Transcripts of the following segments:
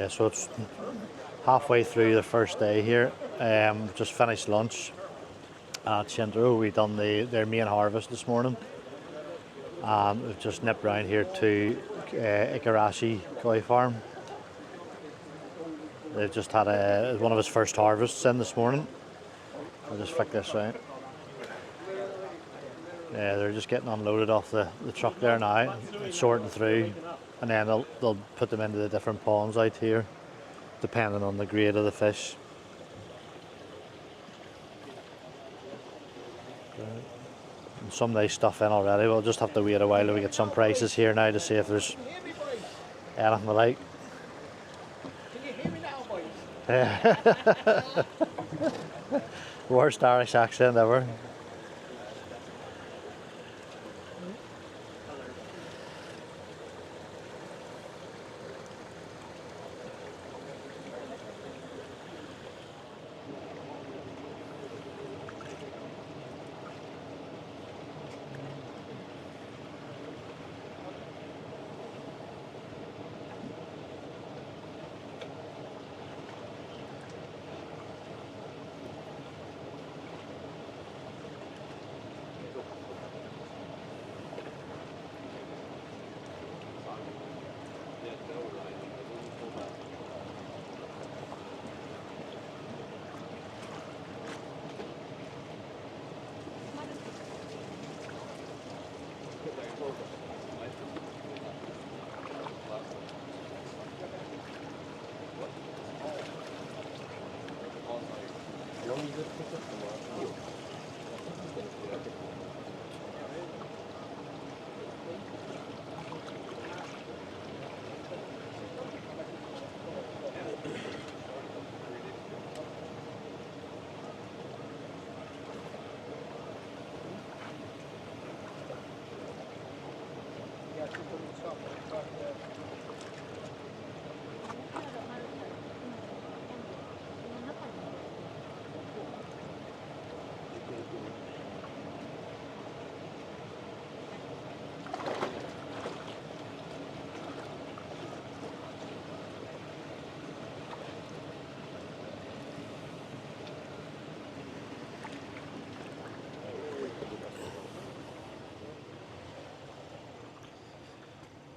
Yeah, so it's halfway through the first day here. Just finished lunch at Shintaro. We done their main harvest this morning. We've just nipped round here to Ikarashi koi farm. They've just had one of his first harvests in this morning. I'll just flick this out. Yeah, they're just getting unloaded off the truck there now, sorting through, and then they'll put them into the different ponds out here, depending on the grade of the fish. And some nice stuff in already. We'll just have to wait a while till we get some prices here now to see if there's anything we like. Worst Irish accent ever.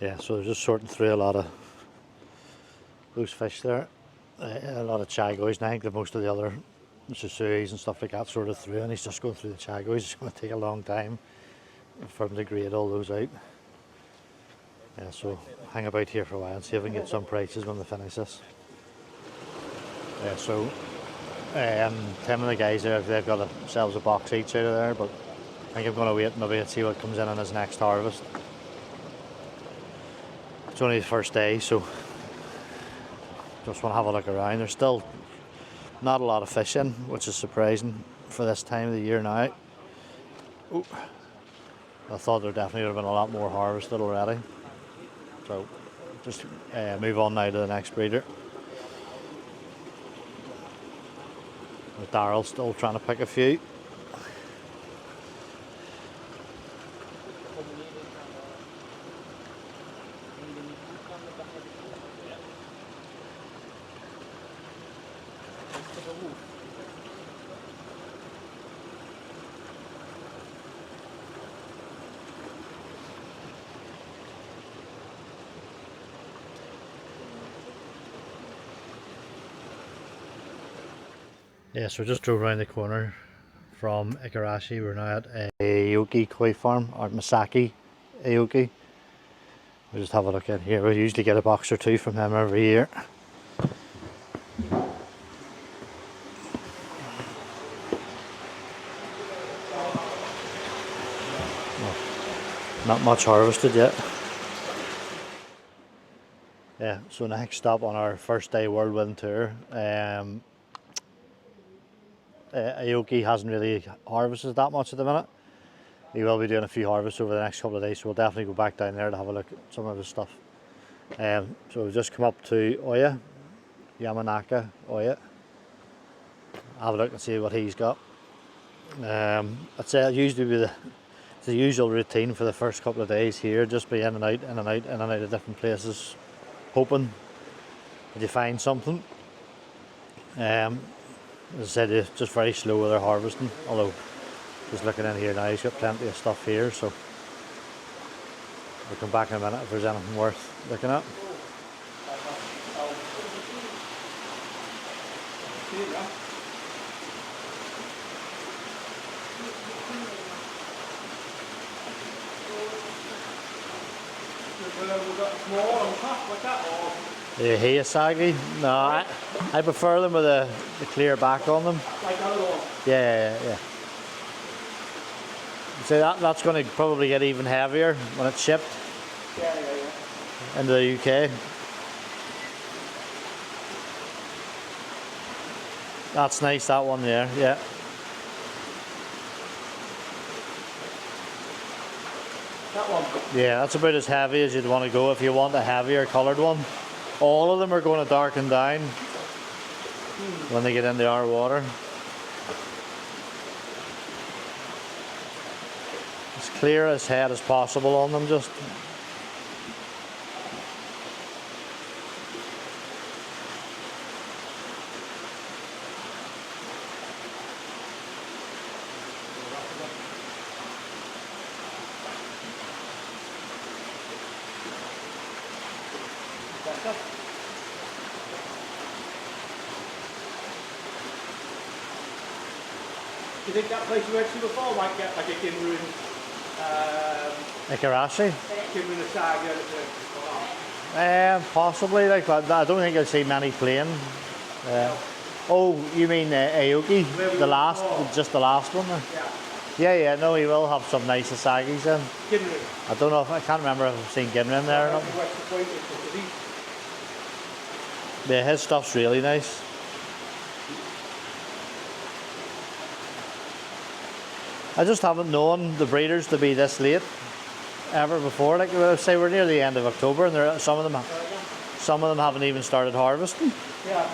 Yeah, so they're just sorting through a lot of loose fish there. A lot of chagois, and I think that most of the other susuis and stuff like that sorted through, and he's just going through the chagois. It's going to take a long time for him to grade all those out. Yeah, so hang about here for a while and see if we can get some prices when they finish this. Yeah, so Tim and the guys there, they've got themselves a box each out of there, but I think I'm going to wait maybe and see what comes in on his next harvest. It's only the first day, so just want to have a look around. There's still not a lot of fish in, which is surprising for this time of the year now. Ooh. I thought there definitely would have been a lot more harvested already. So just move on now to the next breeder. Daryl's still trying to pick a few. Yeah, so we just drove around the corner from Ikarashi. We're now at Aoki koi farm, or Misaki Aoki. We'll just have a look in here. We usually get a box or two from him every year. Not much harvested yet. Yeah, so next stop on our first day whirlwind tour. Aoki hasn't really harvested that much at the minute. He will be doing a few harvests over the next couple of days, so we'll definitely go back down there to have a look at some of his stuff. So we've just come up to Oya, Yamanaka Oya. Have a look and see what he's got. I'd say it usually be the usual routine for the first couple of days here, just be in and out, in and out, in and out of different places, hoping if you find something. As I said, they're just very slow with their harvesting, although just looking in here now, he's got plenty of stuff here, so we'll come back in a minute if there's anything worth looking at. The Hayasagi? No, I prefer them with the clear back on them. Like the other one? Yeah. So that's going to probably get even heavier when it's shipped into the UK. That's nice, that one there, yeah. That one? Yeah, that's about as heavy as you'd want to go if you want a heavier coloured one. All of them are going to darken down when they get into our water. As clear as head as possible on them, just. Do you think that place you went to before might get like a Ginru Ikarashi? Ginru Saga? Possibly, like, but I don't think I'll see many playing. Oh, you mean Aoki? Just the last one? Yeah, no, he will have some nice Asagis in. Ginru? I don't know, I can't remember if I've seen Ginru in there or not. Yeah, his stuff's really nice. I just haven't known the breeders to be this late ever before. Like, say we're near the end of October, and some of them haven't even started harvesting. Yeah.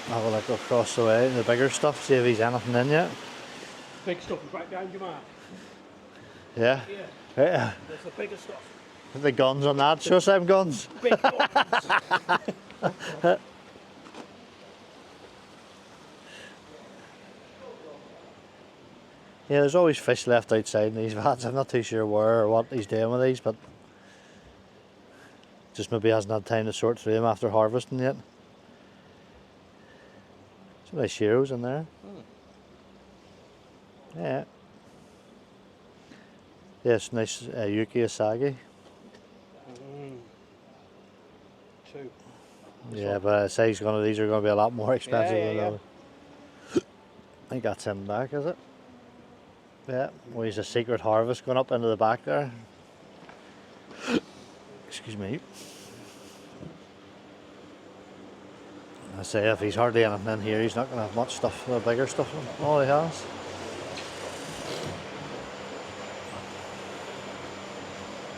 Have a look across the way, the bigger stuff, see if he's anything in yet. Big stuff is right down your mark. Yeah. That's the bigger stuff. The guns on that, show some guns. Big guns. Yeah, there's always fish left outside in these vats. I'm not too sure where or what he's doing with these, but just maybe hasn't had time to sort through them after harvesting yet. Some nice sheros in there. Yeah. Yes, nice Yuki Asagi. Two. Yeah, but I say these are going to be a lot more expensive than the other. I think that's him back, is it? Yeah, well, he's a secret harvest going up into the back there. Excuse me. I say if he's hardly anything in here, he's not going to have much stuff, the bigger stuff. All he has.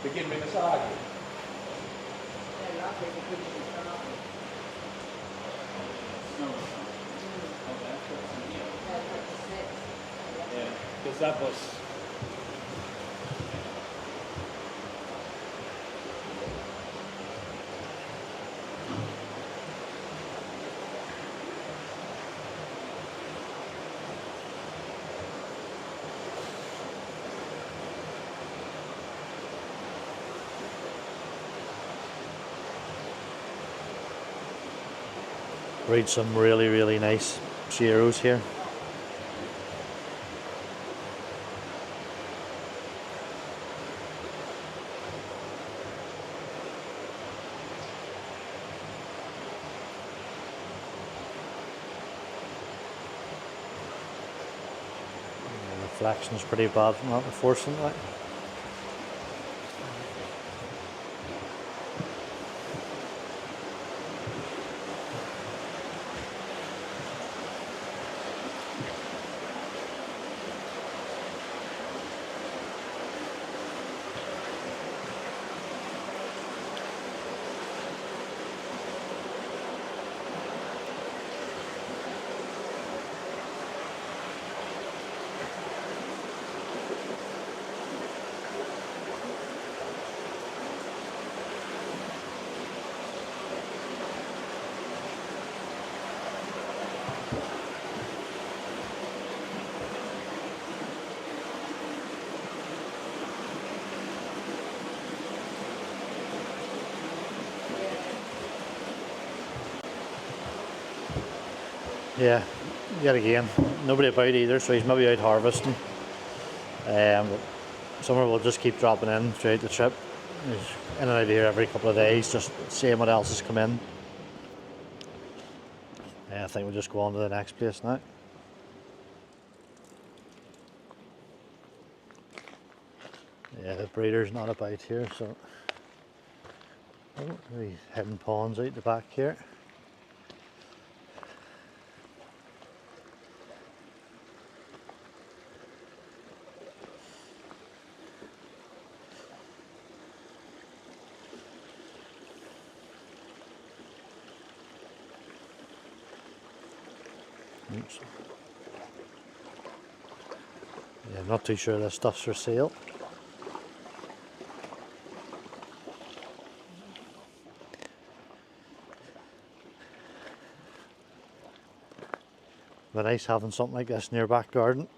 Begin with the Saga. Because that was Read some really nice sheros here. The reflection's pretty bad from that forcing it. Yeah, yet again, nobody about either, so he's maybe out harvesting. But Summer will just keep dropping in throughout the trip. He's in and out of here every couple of days, just seeing what else has come in. Yeah, I think we'll just go on to the next place now. Yeah, the breeder's not about here, so maybe hidden ponds out the back here. Oops. Yeah, I'm not too sure this stuff's for sale. But nice having something like this in your back garden.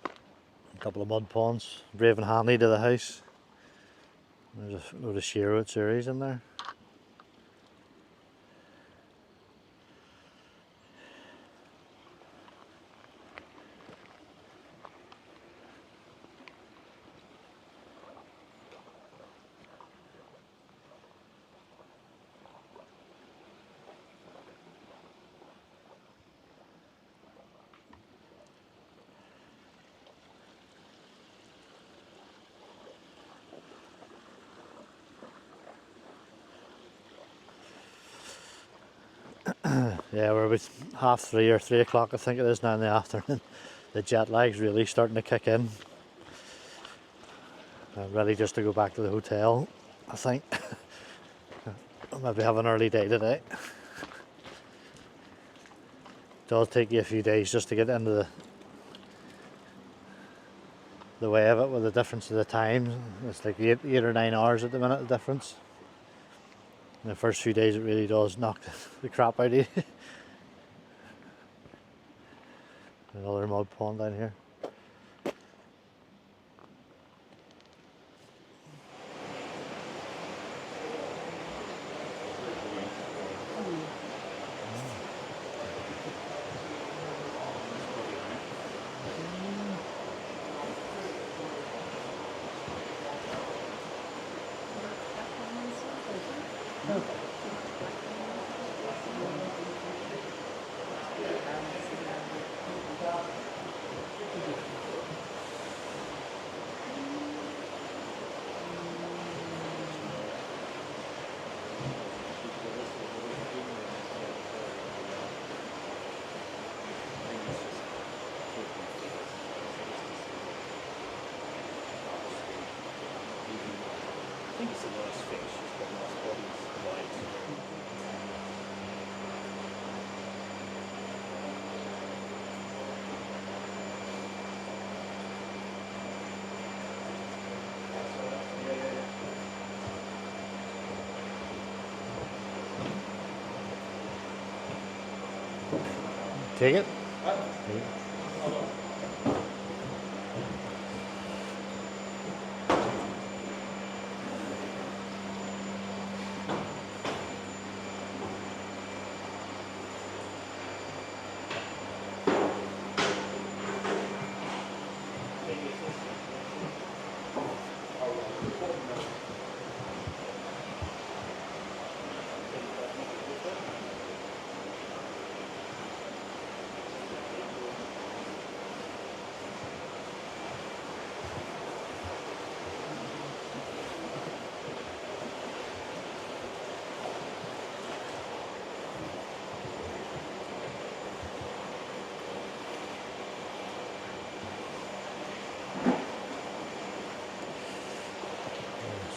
A couple of mud ponds, brave and handy to the house. There's a load of shearwood series in there. Yeah, we're about 3:30 or 3 o'clock, I think it is now in the afternoon. The jet lag's really starting to kick in. I'm ready just to go back to the hotel, I think. I'll maybe have an early day today. It does take you a few days just to get into the way of it with the difference of the times. It's like 8 or 9 hours at the minute, the difference. In the first few days it really does knock the crap out of you. Another mud pond down here. I think it's a nice fish. It's got nice bodies, white. Take it?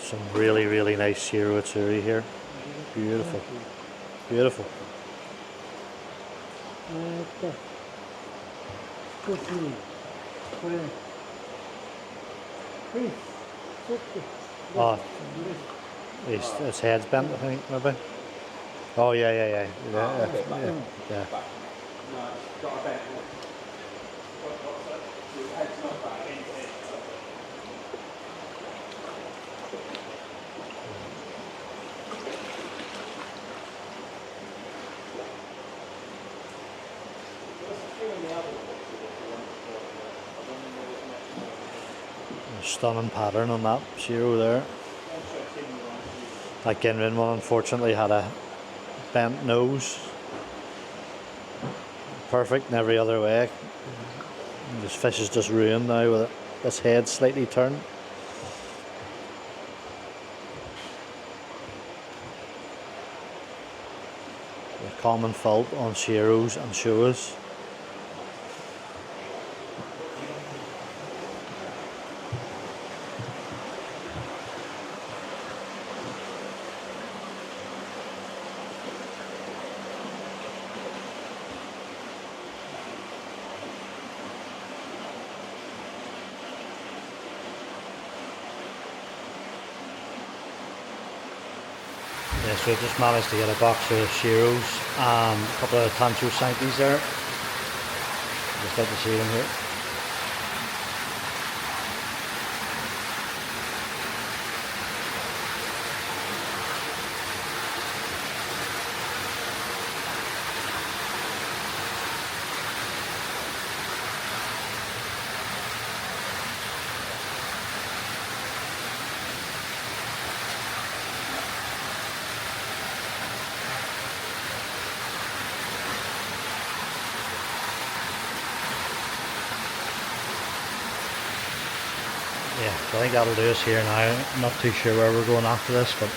Some really, really nice Shirotsuri here. Beautiful. Beautiful. Oh, his head's bent, I think, maybe. Oh, yeah. stunning pattern on that Shiro there. That Ginrin one unfortunately had a bent nose. Perfect in every other way. This fish is just ruined now with its head slightly turned. A common fault on Shiros and Showas. Yeah, so I just managed to get a box of Shiros and a couple of Tancho Sankies there. Just like to see them here. Yeah, so I think that'll do us here now. I'm not too sure where we're going after this, but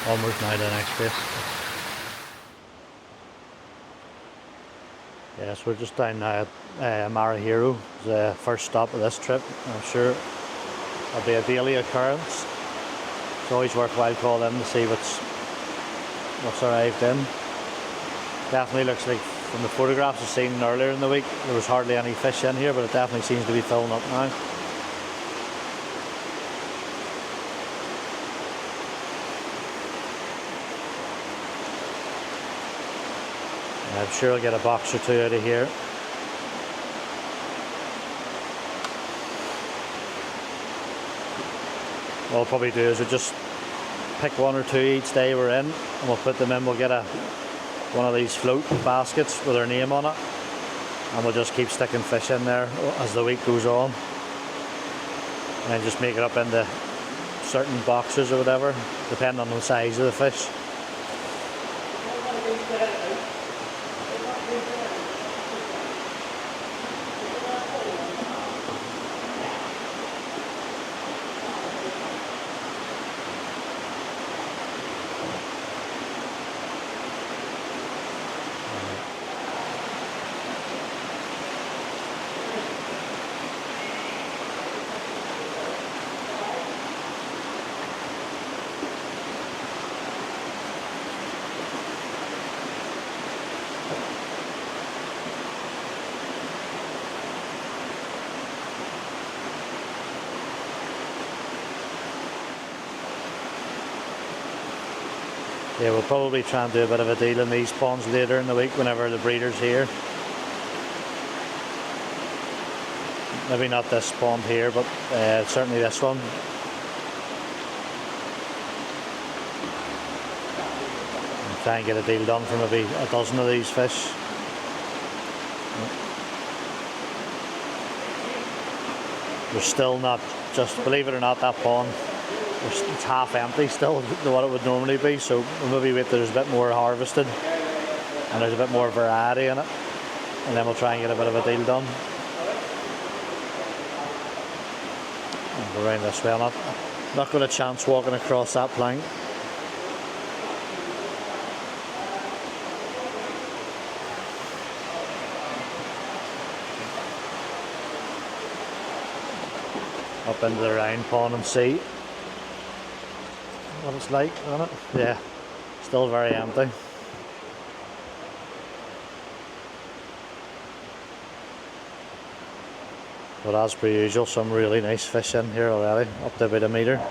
onwards now to the next place. Yeah, so we're just down now at Maruhiro. It's the first stop of this trip. I'm sure it'll be a daily occurrence. It's always worthwhile calling in to see what's arrived in. Definitely looks like from the photographs I've seen earlier in the week, there was hardly any fish in here, but it definitely seems to be filling up now. I'm sure I'll get a box or two out of here. What I'll probably do is we'll just pick one or two each day we're in, and we'll put them in. We'll get one of these float baskets with our name on it, and we'll just keep sticking fish in there as the week goes on, and then just make it up into certain boxes or whatever, depending on the size of the fish. Yeah, we'll probably try and do a bit of a deal in these ponds later in the week whenever the breeder's here. Maybe not this pond here, but certainly this one. And try and get a deal done for maybe a dozen of these fish. There's still not, just believe it or not, that pond, it's half empty still to what it would normally be, so we'll maybe wait till there's a bit more harvested and there's a bit more variety in it, and then we'll try and get a bit of a deal done. And go around this way. I'm not got a chance walking across that plank. Up into the round pond and see what it's like, isn't it? Yeah, still very empty. But as per usual, some really nice fish in here already, up to about a metre.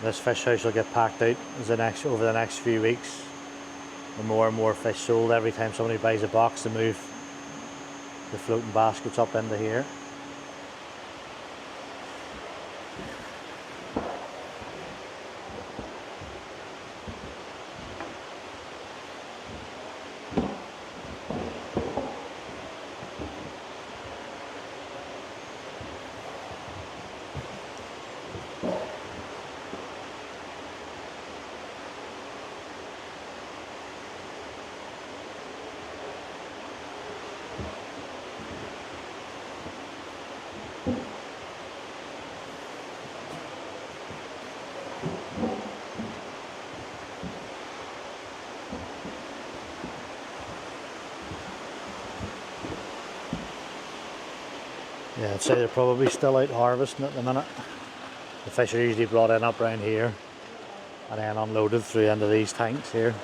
This fish house will get packed out over the next few weeks. And more fish sold every time somebody buys a box to move the floating baskets up into here. Yeah, I'd say they're probably still out harvesting at the minute. The fish are usually brought in up around here and then unloaded through into these tanks here.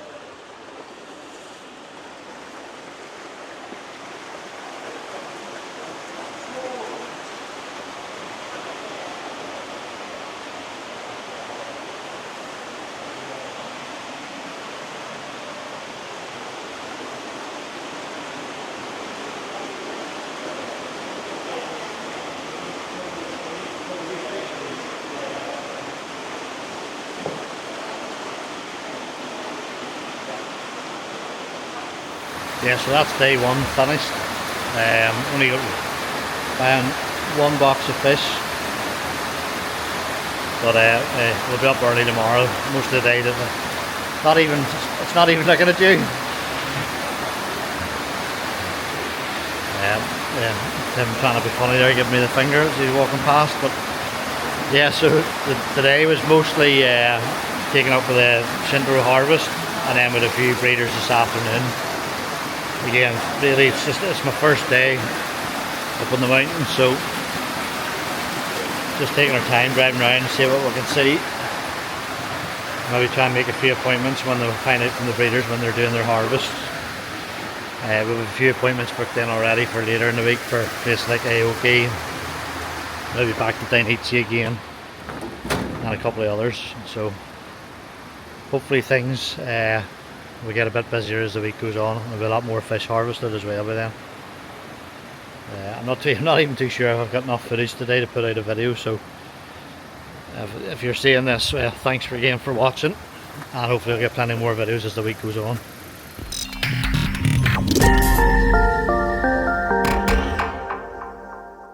Yeah, so that's day one finished. Only got buying one box of fish, but we'll be up early tomorrow. Most of the day, it's not even looking at you. Yeah, him trying to be funny there, giving me the finger as he's walking past. But yeah, so today was mostly taken up with a Shinto harvest, and then with a few breeders this afternoon. Again, really, it's my first day up on the mountain, so just taking our time driving around and see what we can see. Maybe try and make a few appointments when they find out from the breeders when they're doing their harvest. We have a few appointments booked in already for later in the week for places like Aoki. Maybe back to Dainhichi again, and a couple of others. So hopefully things we get a bit busier as the week goes on. There'll be a lot more fish harvested as well by then. I'm not even too sure if I've got enough footage today to put out a video. So if you're seeing this, thanks again for watching, and hopefully I'll get plenty more videos as the week goes on.